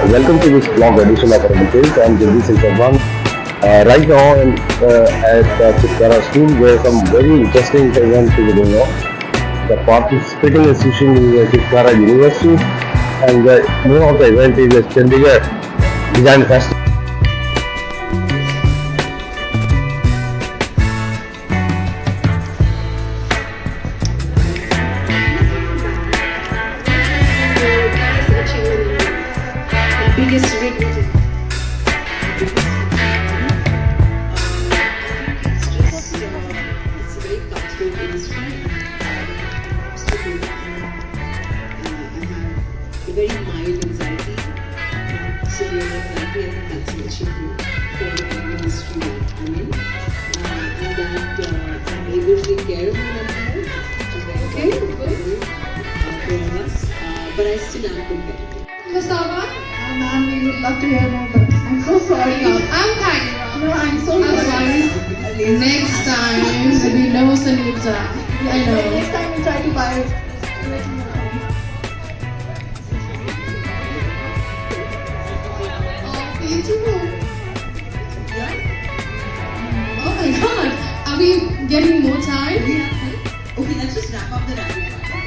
Welcome to this vlog edition of our details. I'm Jagdish Chavan. Right now I'm at Chitkara school where some very interesting events is going on. The participating institution is Chitkara University and the name of the event is Chandigarh Design Festival. Biggest regret. It's a very cutthroat industry. I have a very mild anxiety. Severe anxiety, I think that's an issue for the industry that I'm in. And that I'm able to take care of my mental health, which is very good for all of us. But I still am competitive. Masaba? Ma'am, we would love to hear more, but I'm so sorry. I'm thanking you. No, I'm so I'm sorry. sorry. Next time, we know Sanita. I know. Next time we try to buy it. Oh, beautiful. Oh my god. Are we getting more time? Okay, let's just wrap up the rapid fire.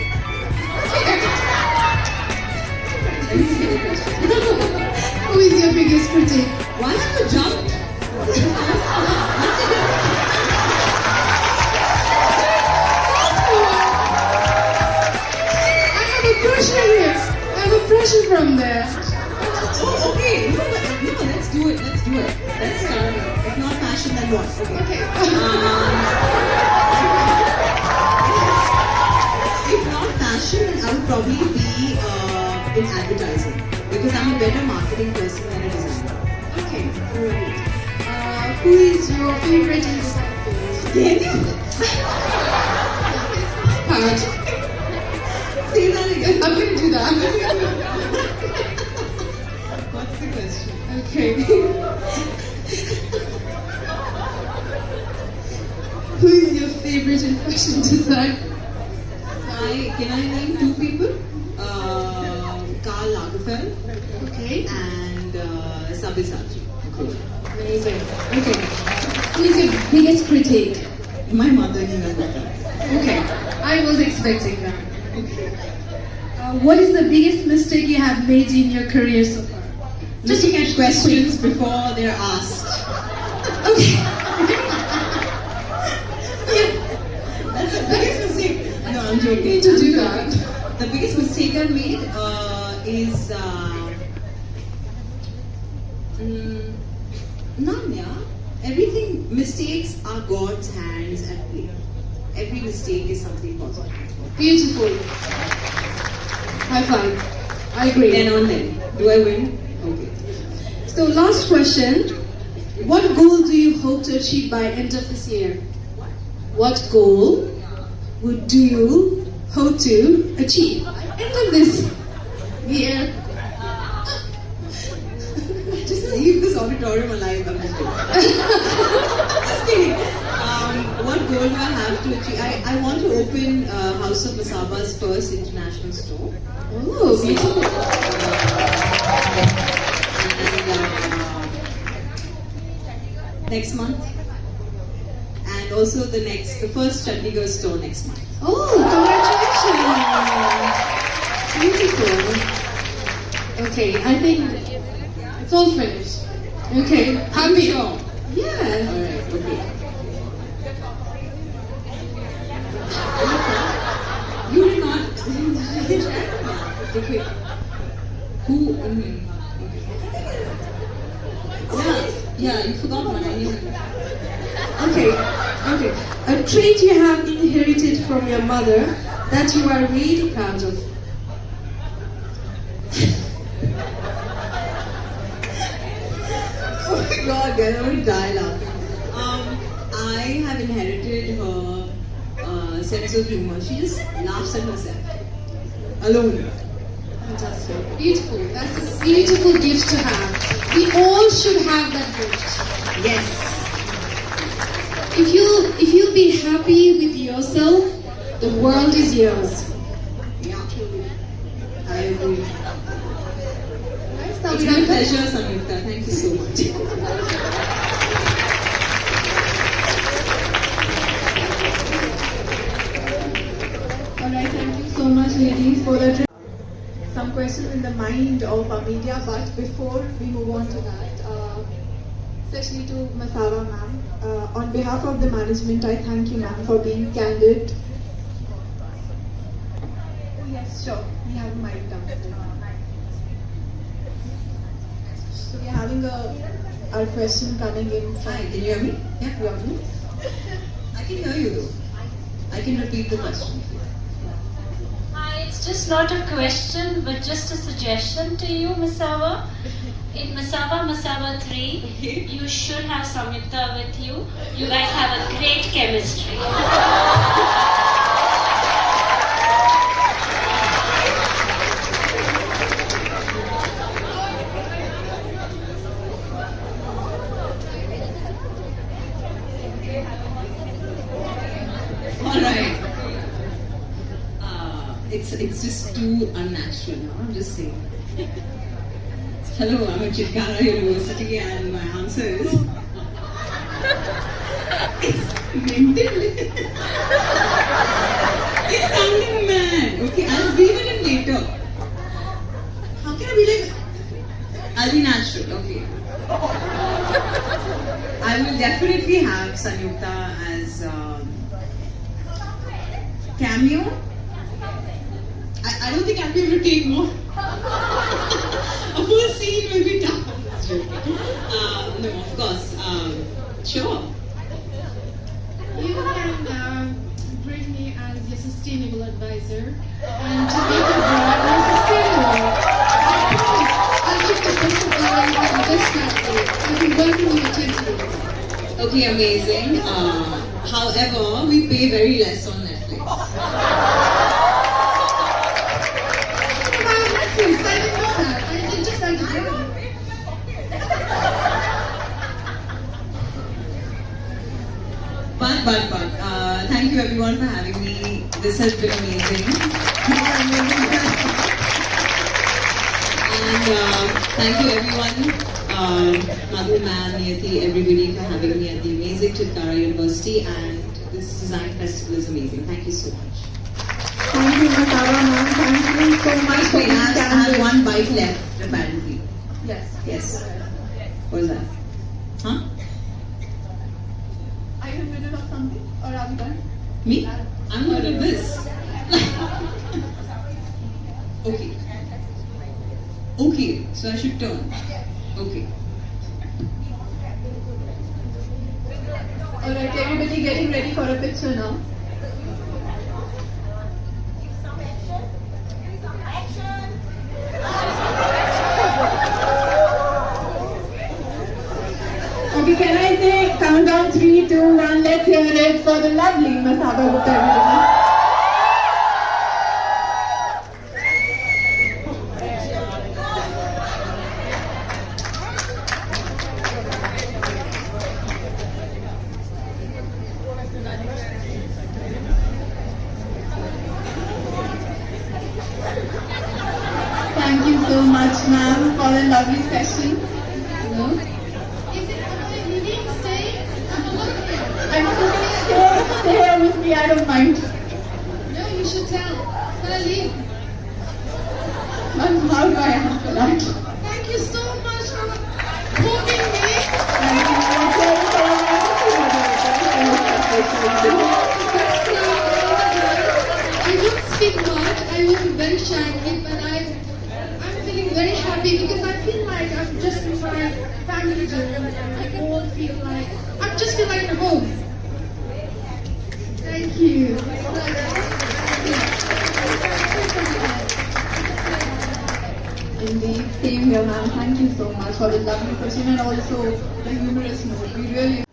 Who is your biggest critic? Why have you jumped? I have a pressure here. I have a pressure from there. Oh, okay. No, let's do it. Let's start. If not fashion, then what? Okay. If not fashion, then I would probably be in advertising because I'm a better marketing person than a designer. Okay, alright. Who is your favorite disciple? Can you Part. say that again? I'm gonna do that. What's the question? Okay. Who is your favorite in fashion design? Can I name two people? Karl Lagerfeld Okay. and Sabyasachi. Amazing. Okay. Who is your biggest critic? My mother, you know that. Okay. I was expecting that. Okay. What is the biggest mistake you have made in your career so far? Just to catch questions before they're asked. Okay. That's the biggest mistake. No, I'm You joking. need to do that. The biggest mistake I made is none, yeah. Everything, mistakes are God's hands at play. Every mistake is something positive. Beautiful. High five. I agree. 10 on 10. Do I win? Okay. So last question. What goal do you hope to achieve by end of this year? What goal do you hope to achieve by end of this year? Just leave this auditorium alive. I'm just kidding. Just kidding. What goal do I have to achieve? I want to open House of Masaba's first international store. Oh, beautiful. And next month. And also the first Chandigarh store next month. Oh, congratulations. Beautiful. Okay, I think it's all finished. Okay, happy. Sure. Yeah. Alright, okay. You did not. Okay. Who? Yeah, you forgot one. I knew. Okay. A trait you have inherited from your mother that you are really proud of. Oh my god, guys, I'm gonna die laughing. I have inherited her sense of humor. She just laughs at herself. Alone. Fantastic. Beautiful. That's a beautiful gift to have. We all should have that gift. Yes. If you be happy with yourself, the world is yours. Yeah. I agree. Nice. It's been a pleasure, Samyukta. Thank you so much. Alright, thank you so much, ladies, for the some questions in the mind of our media. But before we move on to that, especially to Masara ma'am, on behalf of the management, I thank you, ma'am, for being candid. Oh yes, sure. We have a mic down. So we are having our question coming in. Hi, can you hear me? Yeah, you hear me? I can hear you though. I can repeat the question. Hi, it's just not a question, but just a suggestion to you, Masava. In Masava 3, you should have Samyukta with you. You guys have a great chemistry. Alright. It's just too unnatural now, I'm just saying. Hello, I'm at Chitkara University and my answer is it's mental. It's sounding mad. Okay, I'll be with him later. How can I be like I'll be natural, okay. I will definitely have Sanyukta as cameo. I don't think I'll be able to take more. A full scene will be tough. No, of course. Sure. You can bring me as your sustainable advisor and to make the brand more sustainable. I promise I'll keep the best of the world and the best family. I've been working with your 20 years. Okay, amazing. However, we pay very less on Netflix. I didn't know that. I just like to know. But, thank you everyone for having me. This has been amazing. And thank you everyone, Madhu, Man, Niyati, everybody for having me at the amazing Chitkara University. And this design festival is amazing. Thank you so much. Thank you, Masara ma'am. Thank you so much for We being have candid. one bite left, apparently. Yes. Yes. What is that? Huh? Are you in the middle of something or are we done? Me? I'm not at this. Okay. Okay, so I should turn. Okay. Alright, everybody getting ready for a picture now. Okay, can I say countdown 3, 2, 1, let's hear it for the lovely Masaba Gupta, everybody. Thank you so much, ma'am, for a lovely session. Hello. Is it okay? You need to stay? I'm alone here. I'm stay here with me, I don't mind. No, you should tell. But I leave. Ma'am, how do I answer that? Thank you so much for quoting me. Thank you so I don't speak much. I will be very shy, but I'm feeling very happy because I feel like I'm just in my family room and I all feel like I just feel like I'm home. Thank you. Indeed, same here, ma'am. Thank you so much for the lovely question and also the humorous note. We really.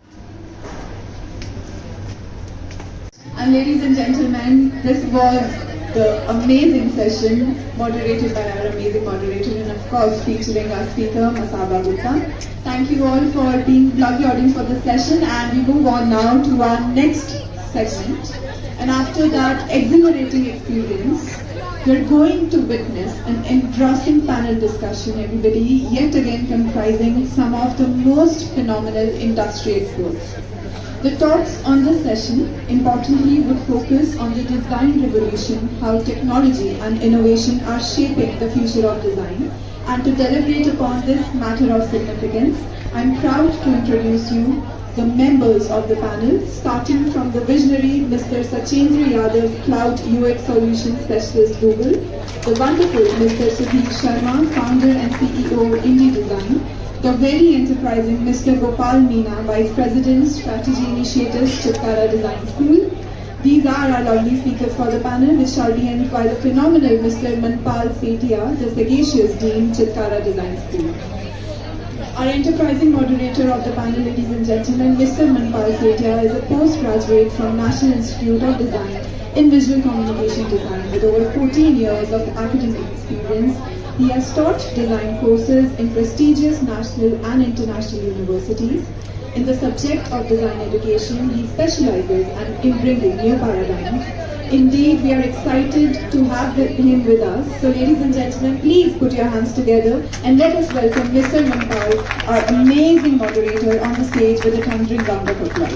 And ladies and gentlemen, this was the amazing session moderated by our amazing moderator and of course featuring our speaker Masaba Gupta. Thank you all for being lovely audience for this session, and we move on now to our next segment. And after that exhilarating experience, We're going to witness an engrossing panel discussion, everybody, yet again comprising some of the most phenomenal industry experts. The talks on this session, importantly, would focus on the design revolution, how technology and innovation are shaping the future of design. And to deliberate upon this matter of significance, I'm proud to introduce you the members of the panel, starting from the visionary Mr. Sachendra Yadav, Cloud UX Solution Specialist, Google, the wonderful Mr. Sudhir Sharma, founder and CEO, Indie Design, the very enterprising Mr. Gopal Meena, Vice President, Strategy Initiatives, Chitkara Design School. These are our lovely speakers for the panel, which shall be held by the phenomenal Mr. Manpal Setia, the sagacious Dean, Chitkara Design School. Our enterprising moderator of the panel, ladies and gentlemen, Mr. Manpal Setia is a postgraduate from National Institute of Design in Visual Communication Design with over 14 years of academic experience. He has taught design courses in prestigious national and international universities. In the subject of design education, he specializes in bringing new paradigms. Indeed, we are excited to have him with us. So ladies and gentlemen, please put your hands together and let us welcome Mr. Manpal, our amazing moderator, on the stage with a thundering round of applause.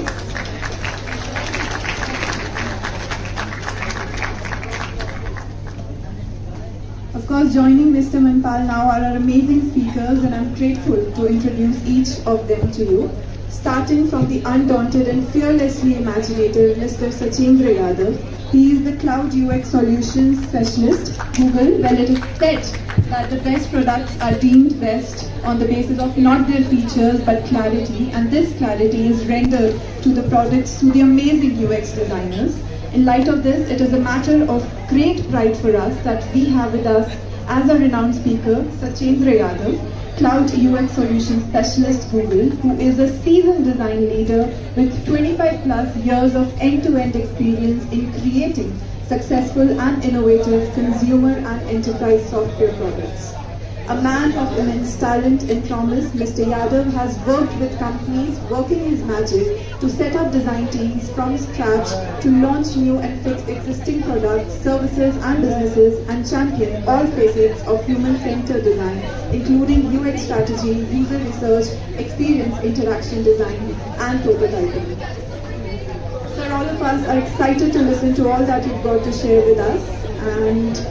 Of course, joining Mr. Manpal now are our amazing speakers, and I'm grateful to introduce each of them to you. Starting from the undaunted and fearlessly imaginative Mr. Sachendra Yadav. He is the Cloud UX Solutions Specialist, Google, where it is said that the best products are deemed best on the basis of not their features but clarity, and this clarity is rendered to the products through the amazing UX designers. In light of this, it is a matter of great pride for us that we have with us as a renowned speaker, Sachendra Yadav, Cloud UX Solutions Specialist, Google, who is a seasoned design leader with 25 plus years of end-to-end experience in creating successful and innovative consumer and enterprise software products. A man of immense talent and promise, Mr. Yadav has worked with companies working his magic to set up design teams from scratch, to launch new and fix existing products, services and businesses, and champion all facets of human-centered design, including UX strategy, user research, experience interaction design, and prototyping. Sir, all of us are excited to listen to all that you've got to share with us, and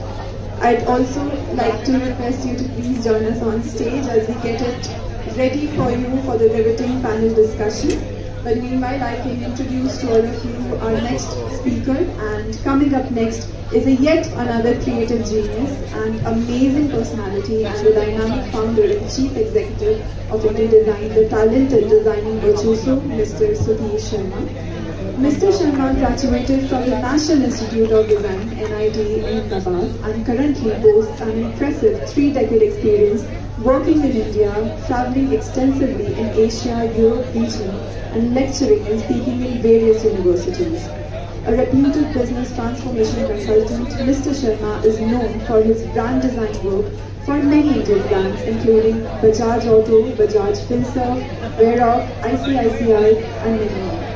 I'd also like to request you to please join us on stage as we get it ready for you for the riveting panel discussion. But meanwhile, I can introduce to all of you our next speaker, and coming up next is a yet another creative genius and amazing personality and the dynamic founder and chief executive of Indie Design, the talented designing virtuoso, Mr. Sudhir Sharma. Mr. Sharma graduated from the National Institute of Design, NIT, in Ahmedabad, and currently boasts an impressive 3-decade experience working in India, traveling extensively in Asia, Europe region, and lecturing and speaking in various universities. A reputed business transformation consultant, Mr. Sharma is known for his brand design work for many Indian brands, including Bajaj Auto, Bajaj Finserv, Veroc, ICICI, and many more.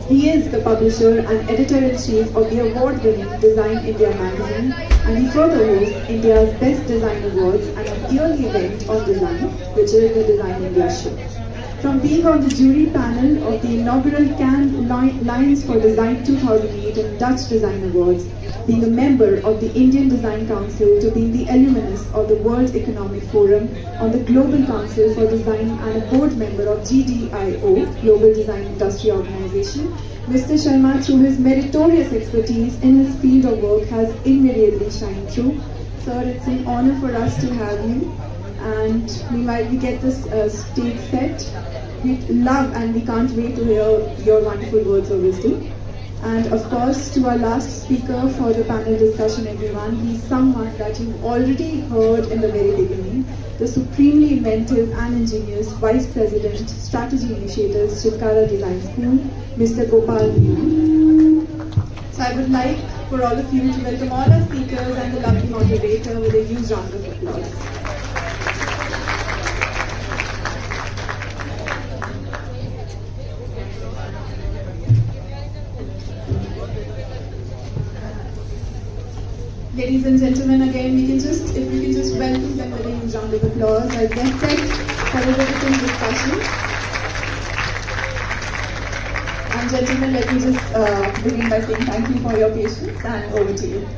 He is the publisher and editor-in-chief of the award-winning Design India magazine, and he further hosts India's Best Design Awards and a yearly event on design, which is the Design India Show. From being on the jury panel of the inaugural Cannes Lions for Design 2008 and Dutch Design Awards, being a member of the Indian Design Council, to being the alumnus of the World Economic Forum on the Global Council for Design and a board member of GDIO, Global Design Industry Organization, Mr. Sharma, through his meritorious expertise in his field of work, has invariably shined through. Sir, it's an honor for us to have you. And meanwhile, we get this stage set. We love and we can't wait to hear your wonderful words of wisdom. And of course, to our last speaker for the panel discussion, everyone, he's someone that you've already heard in the very beginning, the supremely inventive and ingenious Vice President, Strategy Initiatives, Chitkara Design School, Mr. Gopal Meena. So I would like for all of you to welcome all our speakers and the lovely moderator with a huge round of applause. ladies and gentlemen, again, if we can just welcome them with a round of applause. I get set for a riveting discussion. And gentlemen, let me just begin by saying thank you for your patience, and over to you.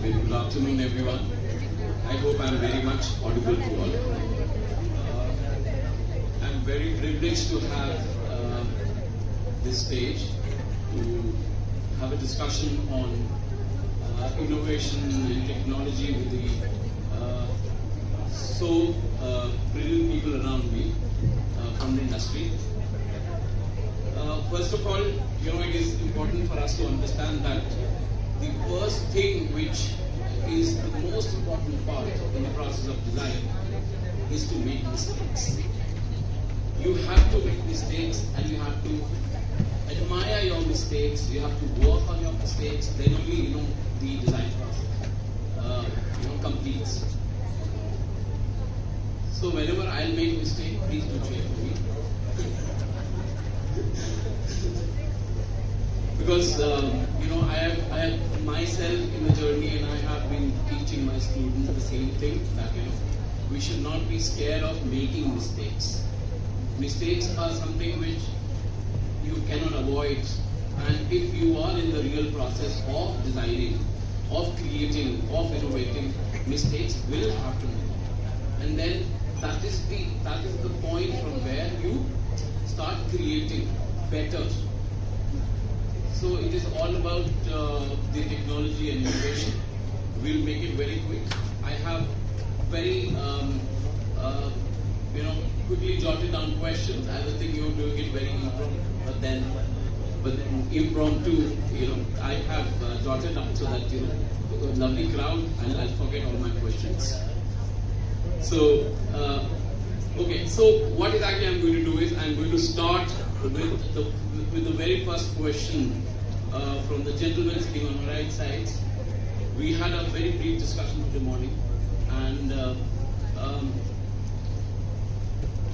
Good afternoon, everyone. I hope I'm very much audible to all. I'm very privileged to have this stage to have a discussion on innovation and technology with the brilliant people around me from the industry. First of all, it is important for us to understand that the first thing which is the most important part in the process of design is to make mistakes. You have to make mistakes, and you have to admire your mistakes, you have to work on your mistakes, then only the design process completes. So whenever I'll make a mistake, please do cheer for me. Because I have myself in the journey, and I have been teaching my students the same thing, that we should not be scared of making mistakes. Mistakes are something which you cannot avoid, and if you are in the real process of designing, of creating, of innovating, mistakes will happen, and then that is the point from where you start creating better. So it is all about the technology and innovation. We'll make it very quick. I have very quickly jotted down questions. I was thinking of doing it very impromptu, but then impromptu, I have jotted up so that a lovely crowd, and I'll forget all my questions. So okay. So what exactly I'm going to do is I'm going to start with the very first question from the gentleman sitting on the right side. We had a very brief discussion in the morning, and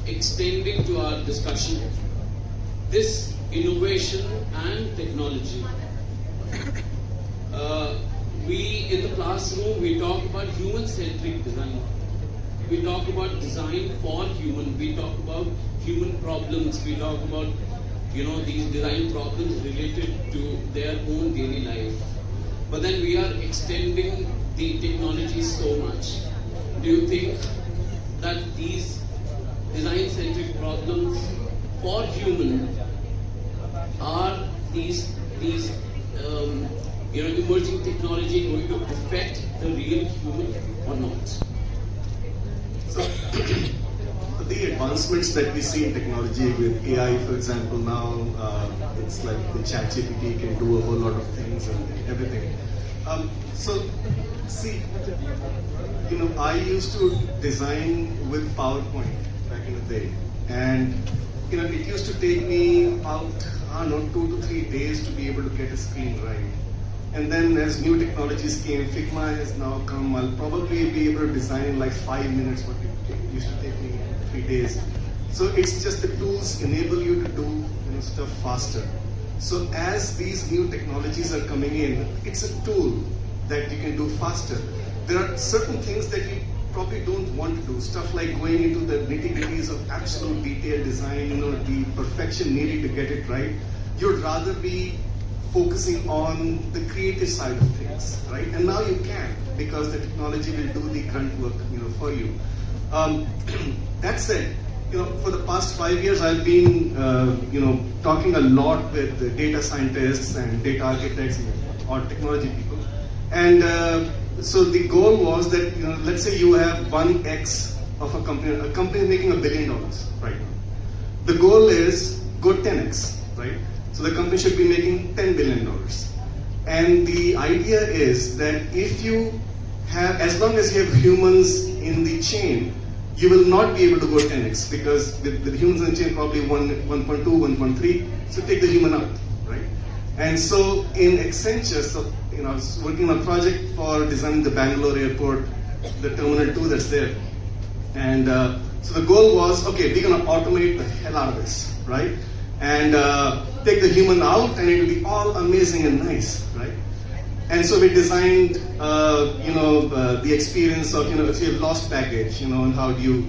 extending to our discussion, this innovation and technology. We in the classroom, we talk about human-centric design. We talk about design for human. We talk about human problems. We talk about these design problems related to their own daily life. But then we are extending the technology so much. Do you think that these design-centric problems for human are these emerging technology going to affect the real human or not? So, the advancements that we see in technology with AI, for example, now it's like the ChatGPT can do a whole lot of things and everything. I used to design with PowerPoint back in the day, and it used to take me about 2 to 3 days to be able to get a screen right. And then as new technologies came, Figma has now come. I'll probably be able to design in like 5 minutes what it used to take me 3 days. So it's just the tools enable you to do stuff faster. So as these new technologies are coming in, it's a tool that you can do faster. There are certain things that you probably don't want to do, stuff like going into the nitty-gritties of absolute detailed design, the perfection needed to get it right. You'd rather be focusing on the creative side of things, right? And now you can, because the technology will do the grunt work, for you. That said, for the past 5 years, I've been, talking a lot with the data scientists and data architects or technology people. And so the goal was that, let's say you have 1x of a company is making $1 billion right now. The goal is go 10x, right? So the company should be making $10 billion. And the idea is that if you as long as you have humans in the chain, you will not be able to go 10x, because with humans in the chain probably 1.2, 1.3, so take the human out, right? And so in Accenture, so, I was working on a project for designing the Bangalore airport, the Terminal 2 that's there. And so the goal was, okay, we're going to automate the hell out of this, right? And take the human out, and it will be all amazing and nice, right? And so we designed, the experience of, if you have lost baggage, and how do you,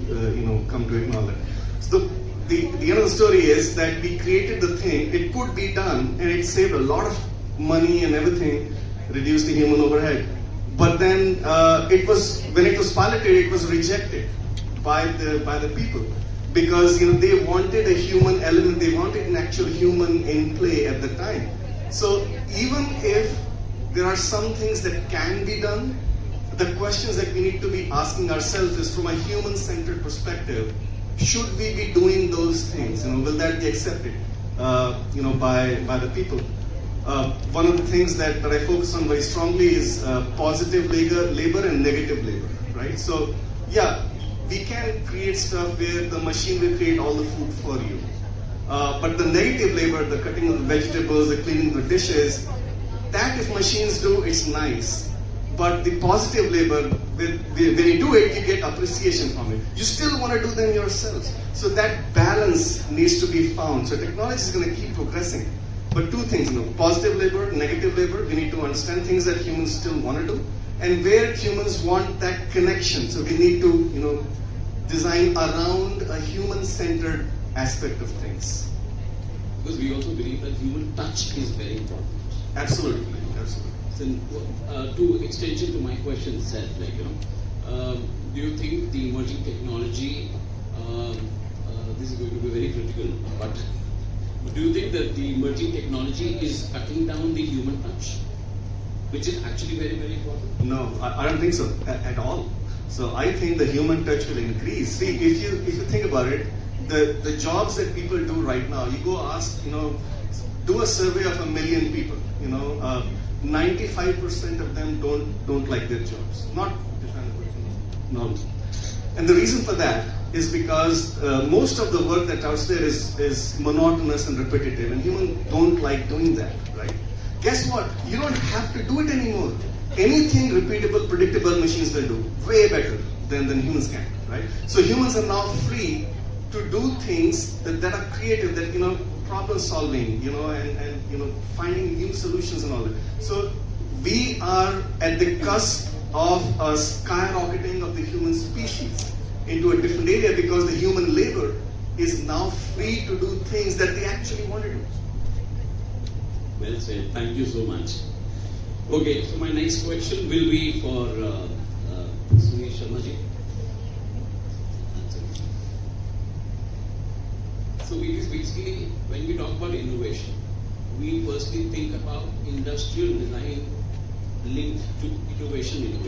come to it and all that. So the end of the story is that we created the thing. It could be done, and it saved a lot of money and everything, reduced the human overhead. But then when it was piloted, it was rejected by the people, because they wanted a human element, they wanted an actual human in play at the time. So even if there are some things that can be done, the questions that we need to be asking ourselves is, from a human-centered perspective, should we be doing those things? Will that be accepted by the people? One of the things that I focus on very strongly is positive labor and negative labor, right? So yeah, we can create stuff where the machine will create all the food for you. But the negative labor, the cutting of the vegetables, the cleaning the dishes, that if machines do, it's nice. But the positive labor, when you do it, you get appreciation from it. You still want to do them yourselves. So that balance needs to be found. So technology is going to keep progressing. But two things, positive labor, negative labor, we need to understand things that humans still want to do, and where humans want that connection. So we need to, design around a human-centered aspect of things. Because we also believe that human touch is very important. Absolutely, absolutely. So, to extension to my question itself, do you think the emerging technology, this is going to be very critical, but do you think that the emerging technology is cutting down the human touch, which is actually very, very important? No, I don't think so at all. So I think the human touch will increase. See, if you think about it, the jobs that people do right now, you go ask, do a survey of 1 million people, 95% of them don't like their jobs. Not no. And the reason for that is because most of the work that's out there is monotonous and repetitive, and humans don't like doing that, right? Guess what? You don't have to do it anymore. Anything repeatable, predictable, machines will do way better than humans can, right? So humans are now free to do things that are creative, that problem solving, and finding new solutions and all that. So we are at the cusp of a skyrocketing of the human species into a different area, because the human labor is now free to do things that they actually want to do. Well said. Thank you so much. Okay, so my next question will be for Sunil Sharma ji. So it is basically, when we talk about innovation, we firstly think about industrial design linked to innovation.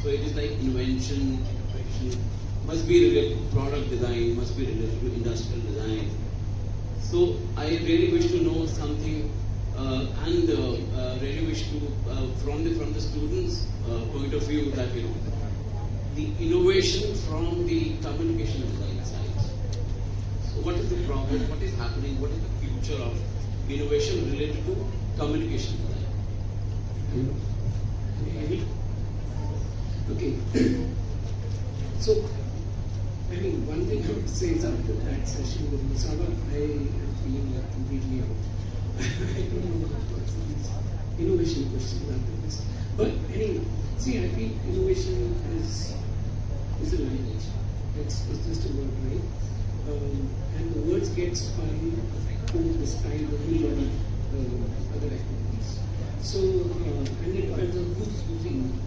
So it is like invention, must be related to product design, must be related to industrial design. So I really wish to know something, and really wish to, from the students' point of view, that the innovation from the communication design side. So what is the problem? What is happening? What is the future of innovation related to communication design? Okay. So, one thing I would say is after that session with Musaba, I am feeling like completely out. I don't know how to answer these innovation questions after this. But anyway, see, I feel innovation is a language. It's just a word, right? And the words get spun to describe a whole lot of other activities. So, and it depends on who's using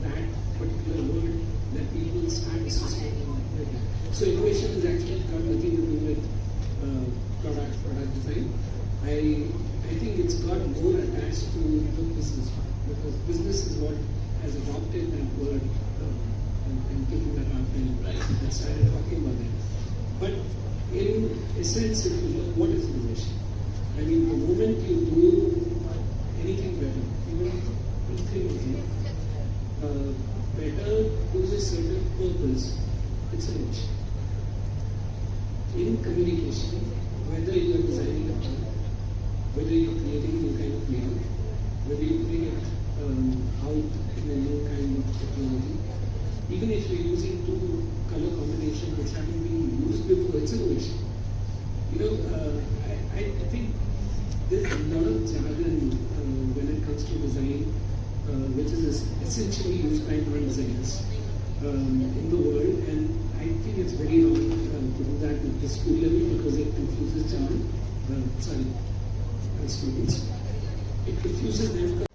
that particular word that people start associating with it. So innovation has actually got nothing to do with product design. I think it's got more attached to the business part, because business is what has adopted that word and taken that up and started talking about it. But in essence, if you look, what is innovation? The moment you do anything better, even anything, better to a certain purpose, it's an innovation. In communication, whether you are designing a product, whether you are creating a new kind of layout, whether you are putting it out in a new kind of technology, even if you're using two color combinations which haven't been used before, it's innovation. I think there's a lot of jargon when it comes to design, which is essentially used by non-designers in the world, and I think it's very wrong to do that at the school level because it confuses students. It confuses them.